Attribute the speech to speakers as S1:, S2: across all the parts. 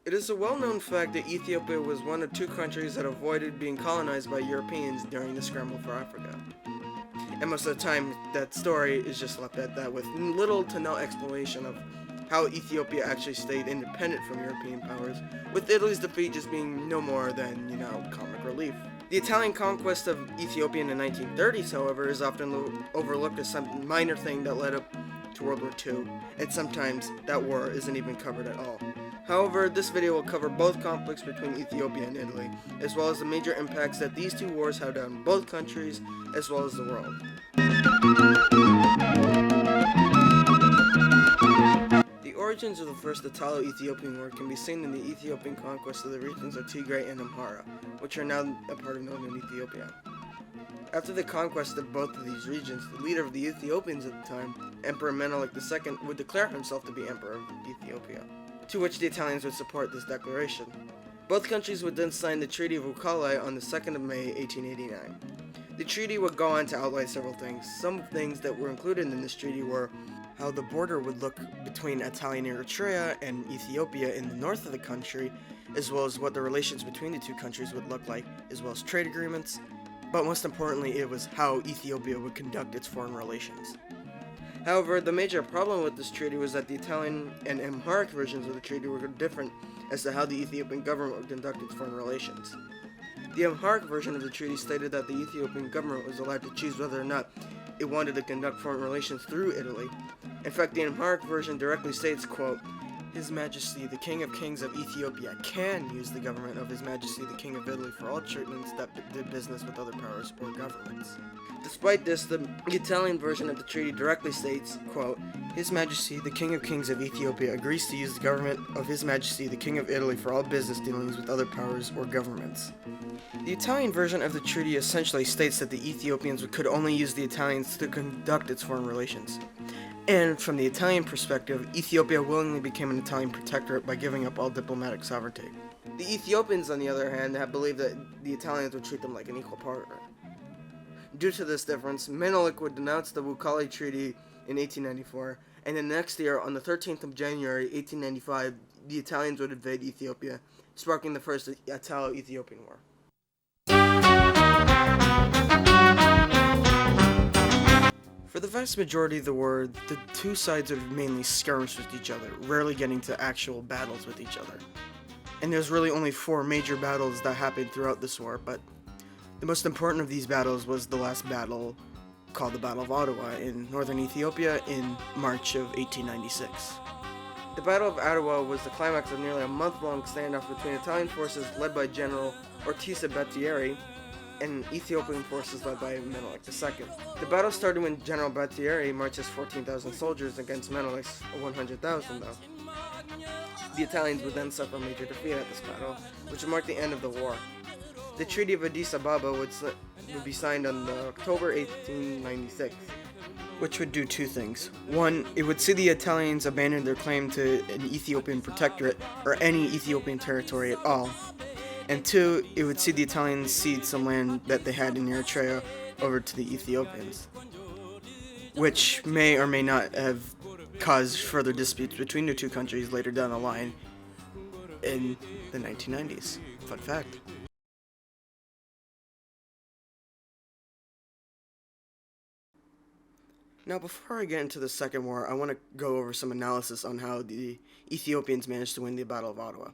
S1: It is a well-known fact that Ethiopia was one of two countries that avoided being colonized by Europeans during the scramble for Africa. And most of the time, that story is just left at that with little to no explanation of how Ethiopia actually stayed independent from European powers, with Italy's defeat just being no more than, comic relief. The Italian conquest of Ethiopia in the 1930s, however, is often overlooked as some minor thing that led up to World War II, and sometimes that war isn't even covered at all. However, this video will cover both conflicts between Ethiopia and Italy, as well as the major impacts that these two wars had on both countries, as well as the world. The origins of the first Italo-Ethiopian War can be seen in the Ethiopian conquest of the regions of Tigray and Amhara, which are now a part of northern Ethiopia. After the conquest of both of these regions, the leader of the Ethiopians at the time, Emperor Menelik II, would declare himself to be Emperor of Ethiopia, to which the Italians would support this declaration. Both countries would then sign the Treaty of Wuchale on the 2nd of May, 1889. The treaty would go on to outline several things. Some things that were included in this treaty were how the border would look between Italian Eritrea and Ethiopia in the north of the country, as well as what the relations between the two countries would look like, as well as trade agreements, but most importantly, it was how Ethiopia would conduct its foreign relations. However, the major problem with this treaty was that the Italian and Amharic versions of the treaty were different as to how the Ethiopian government would conduct its foreign relations. The Amharic version of the treaty stated that the Ethiopian government was allowed to choose whether or not it wanted to conduct foreign relations through Italy. In fact, the Amharic version directly states, quote, "His Majesty, the King of Kings of Ethiopia, can use the government of His Majesty, the King of Italy, for all treatments that did business with other powers or governments." Despite this, the Italian version of the treaty directly states, quote, "His Majesty, the King of Kings of Ethiopia, agrees to use the government of His Majesty, the King of Italy, for all business dealings with other powers or governments." The Italian version of the treaty essentially states that the Ethiopians could only use the Italians to conduct its foreign relations. And from the Italian perspective, Ethiopia willingly became an Italian protectorate by giving up all diplomatic sovereignty. The Ethiopians, on the other hand, had believed that the Italians would treat them like an equal partner. Due to this difference, Menelik would denounce the Wuchale Treaty in 1894, and the next year, on the 13th of January, 1895, the Italians would invade Ethiopia, sparking the First Italo-Ethiopian War. For the vast majority of the war, the two sides would mainly skirmish with each other, rarely getting to actual battles with each other. And there's really only 4 major battles that happened throughout this war, but the most important of these battles was the last battle, called the Battle of Ottawa, in northern Ethiopia in March of 1896. The Battle of Ottawa was the climax of nearly a month-long standoff between Italian forces led by General Ortisa Battieri and Ethiopian forces led by Menelik II. The battle started when General Battieri marched his 14,000 soldiers against Menelik's 100,000, though. The Italians would then suffer a major defeat at this battle, which would mark the end of the war. The Treaty of Addis Ababa would be signed on October 1896, which would do 2 things. 1, it would see the Italians abandon their claim to an Ethiopian protectorate or any Ethiopian territory at all. And 2, it would see the Italians cede some land that they had in Eritrea over to the Ethiopians, which may or may not have caused further disputes between the two countries later down the line in the 1990s. Fun fact. Now, before I get into the Second War, I want to go over some analysis on how the Ethiopians managed to win the Battle of Ottawa.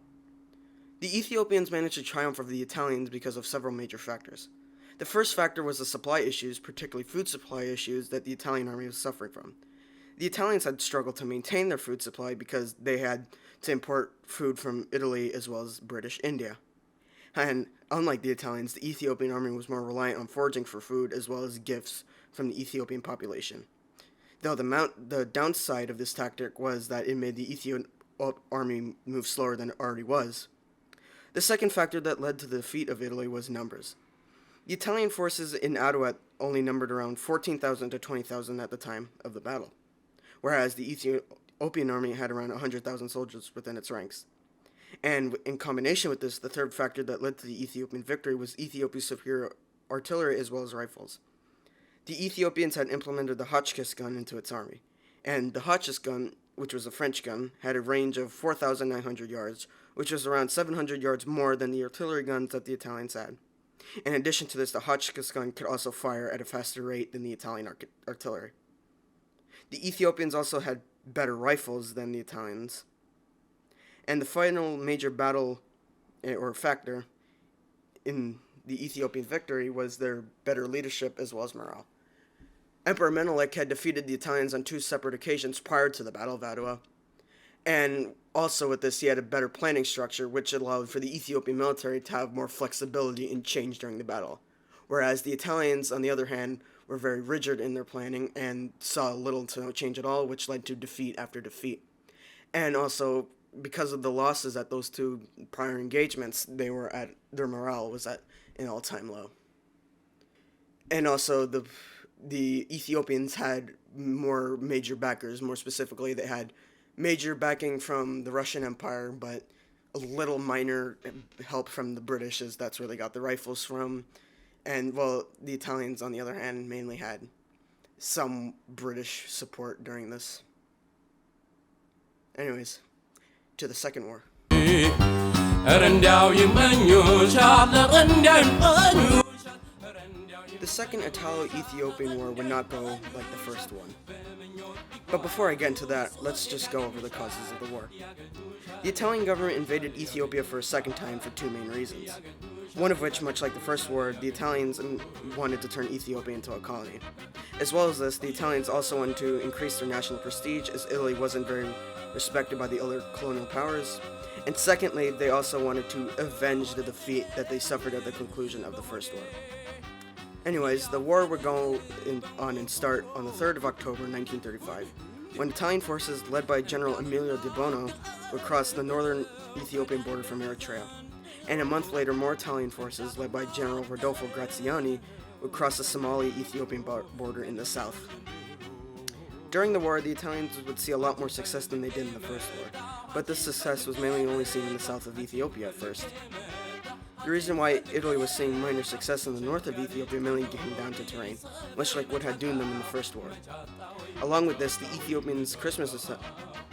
S1: The Ethiopians managed to triumph over the Italians because of several major factors. The first factor was the supply issues, particularly food supply issues, that the Italian army was suffering from. The Italians had struggled to maintain their food supply because they had to import food from Italy as well as British India. And unlike the Italians, the Ethiopian army was more reliant on foraging for food as well as gifts from the Ethiopian population. Though the downside of this tactic was that it made the Ethiopian army move slower than it already was. The second factor that led to the defeat of Italy was numbers. The Italian forces in Ottawa only numbered around 14,000 to 20,000 at the time of the battle, whereas the Ethiopian army had around 100,000 soldiers within its ranks. And in combination with this, the third factor that led to the Ethiopian victory was Ethiopia's superior artillery as well as rifles. The Ethiopians had implemented the Hotchkiss gun into its army, and the Hotchkiss gun, which was a French gun, had a range of 4,900 yards, which was around 700 yards more than the artillery guns that the Italians had. In addition to this, the Hotchkiss gun could also fire at a faster rate than the Italian artillery. The Ethiopians also had better rifles than the Italians. And the final major battle or factor in the Ethiopian victory was their better leadership as well as morale. Emperor Menelik had defeated the Italians on 2 separate occasions prior to the Battle of Adwa. And also with this, he had a better planning structure, which allowed for the Ethiopian military to have more flexibility and change during the battle. Whereas the Italians, on the other hand, were very rigid in their planning and saw little to no change at all, which led to defeat after defeat. And also, because of the losses at those 2 prior engagements, their morale was at an all-time low. And also, the Ethiopians had more major backers. More specifically, they had major backing from the Russian Empire, but a little minor help from the British, as that's where they got the rifles from. And, well, the Italians, on the other hand, mainly had some British support during this. Anyways, to the Second War. The Second Italo-Ethiopian War would not go like the first one. But before I get into that, let's just go over the causes of the war. The Italian government invaded Ethiopia for a second time for 2 main reasons. One of which, much like the first war, the Italians wanted to turn Ethiopia into a colony. As well as this, the Italians also wanted to increase their national prestige, as Italy wasn't very respected by the other colonial powers. And secondly, they also wanted to avenge the defeat that they suffered at the conclusion of the First War. Anyways, the war would go on and start on the 3rd of October 1935, when Italian forces led by General Emilio de Bono would cross the northern Ethiopian border from Eritrea. And a month later, more Italian forces led by General Rodolfo Graziani would cross the Somali-Ethiopian border in the south. During the war, the Italians would see a lot more success than they did in the First War, but this success was mainly only seen in the south of Ethiopia at first. The reason why Italy was seeing minor success in the north of Ethiopia mainly came down to terrain, much like what had doomed them in the First War. Along with this, the Ethiopians' Christmas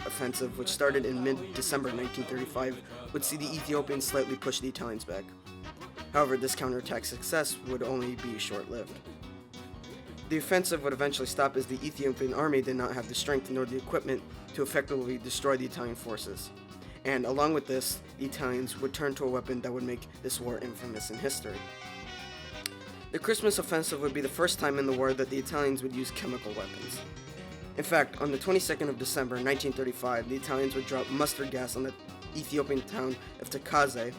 S1: offensive, which started in mid-December 1935, would see the Ethiopians slightly push the Italians back. However, this counterattack success would only be short-lived. The offensive would eventually stop as the Ethiopian army did not have the strength nor the equipment to effectively destroy the Italian forces. And along with this, the Italians would turn to a weapon that would make this war infamous in history. The Christmas offensive would be the first time in the war that the Italians would use chemical weapons. In fact, on the 22nd of December 1935, the Italians would drop mustard gas on the Ethiopian town of Takaze,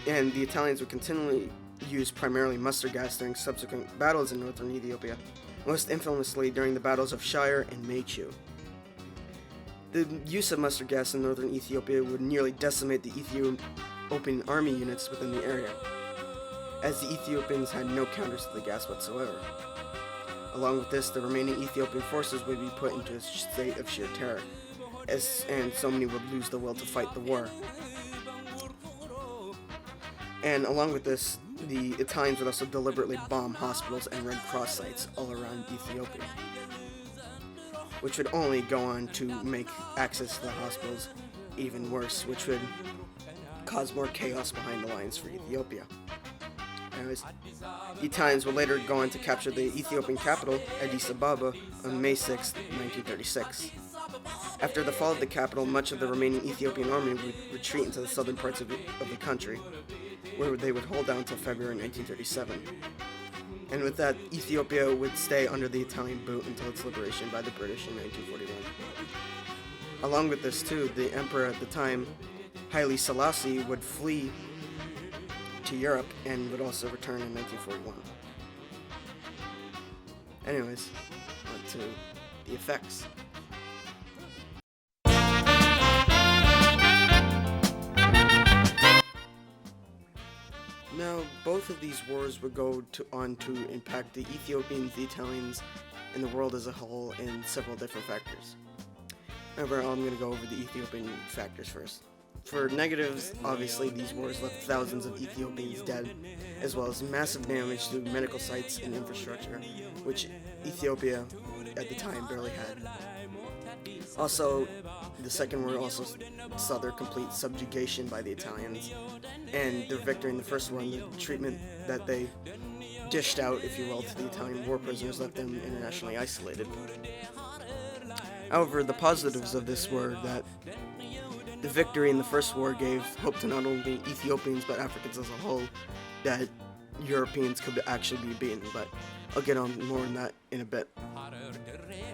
S1: and the Italians would continually use primarily mustard gas during subsequent battles in northern Ethiopia, most infamously during the battles of Shire and Mechu. The use of mustard gas in northern Ethiopia would nearly decimate the Ethiopian army units within the area, as the Ethiopians had no counters to the gas whatsoever. Along with this, the remaining Ethiopian forces would be put into a state of sheer terror, and so many would lose the will to fight the war. And along with this, the Italians would also deliberately bomb hospitals and Red Cross sites all around Ethiopia, which would only go on to make access to the hospitals even worse, which would cause more chaos behind the lines for Ethiopia. Anyways, the Italians would later go on to capture the Ethiopian capital, Addis Ababa, on May 6, 1936. After the fall of the capital, much of the remaining Ethiopian army would retreat into the southern parts of the country, where they would hold down until February 1937. And with that, Ethiopia would stay under the Italian boot until its liberation by the British in 1941. Along with this too, the emperor at the time, Haile Selassie, would flee to Europe and would also return in 1941. Anyways, on to the effects. Now, both of these wars would go on to impact the Ethiopians, the Italians, and the world as a whole in several different factors. However, I'm going to go over the Ethiopian factors first. For negatives, obviously, these wars left thousands of Ethiopians dead, as well as massive damage to medical sites and infrastructure, which Ethiopia at the time barely had. Also, the Second War also saw their complete subjugation by the Italians, and their victory in the First War and the treatment that they dished out, if you will, to the Italian war prisoners left them internationally isolated. However, the positives of this were that the victory in the First War gave hope to not only Ethiopians but Africans as a whole that Europeans could actually be beaten, but I'll get on more on that in a bit.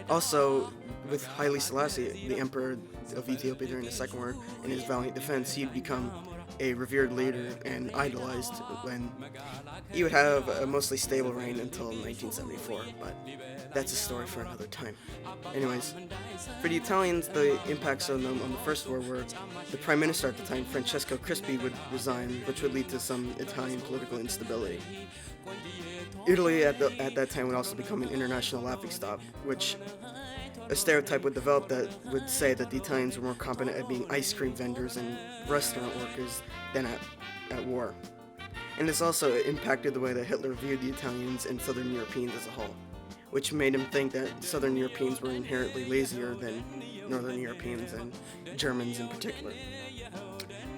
S1: Also, with Haile Selassie, the Emperor of Ethiopia during the Second War, in his valiant defense, he'd become a revered leader and idolized when he would have a mostly stable reign until 1974, but that's a story for another time. Anyways, for the Italians, the impacts on them on the First War were the Prime Minister at the time, Francesco Crispi, would resign, which would lead to some Italian political instability. Italy at that time would also become an international laughingstock, which a stereotype would develop that would say that the Italians were more competent at being ice cream vendors and restaurant workers than at war. And this also impacted the way that Hitler viewed the Italians and Southern Europeans as a whole, which made him think that Southern Europeans were inherently lazier than Northern Europeans and Germans in particular.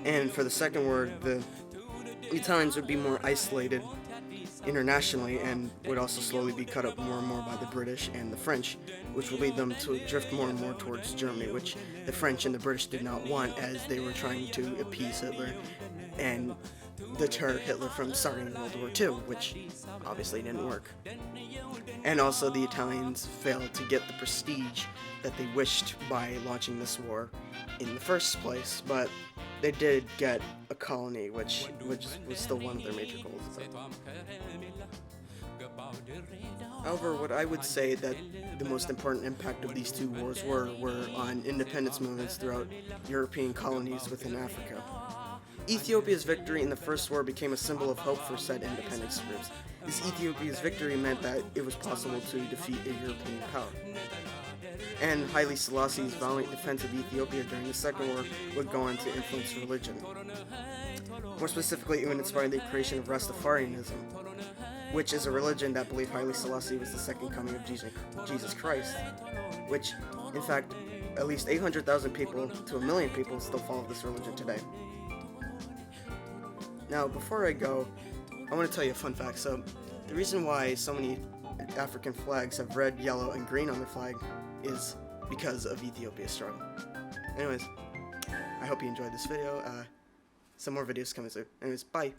S1: And for the Second War, the Italians would be more isolated internationally and would also slowly be cut up more and more by the British and the French, which would lead them to drift more and more towards Germany, which the French and the British did not want, as they were trying to appease Hitler and deter Hitler from starting World War II, which obviously didn't work. And also the Italians failed to get the prestige that they wished by launching this war in the first place, but they did get a colony, which was still one of their major goals. However, what I would say that the most important impact of these two wars were on independence movements throughout European colonies within Africa. Ethiopia's victory in the First War became a symbol of hope for said independence groups. This Ethiopia's victory meant that it was possible to defeat a European power. And Haile Selassie's valiant defense of Ethiopia during the Second War would go on to influence religion. More specifically, it would inspire the creation of Rastafarianism, which is a religion that believed Haile Selassie was the second coming of Jesus Christ, which, in fact, at least 800,000 people to 1 million people still follow this religion today. Now, before I go, I want to tell you a fun fact. So, the reason why so many African flags have red, yellow, and green on their flag is because of Ethiopia's struggle. Anyways, I hope you enjoyed this video. Some more videos coming soon. Anyways, bye.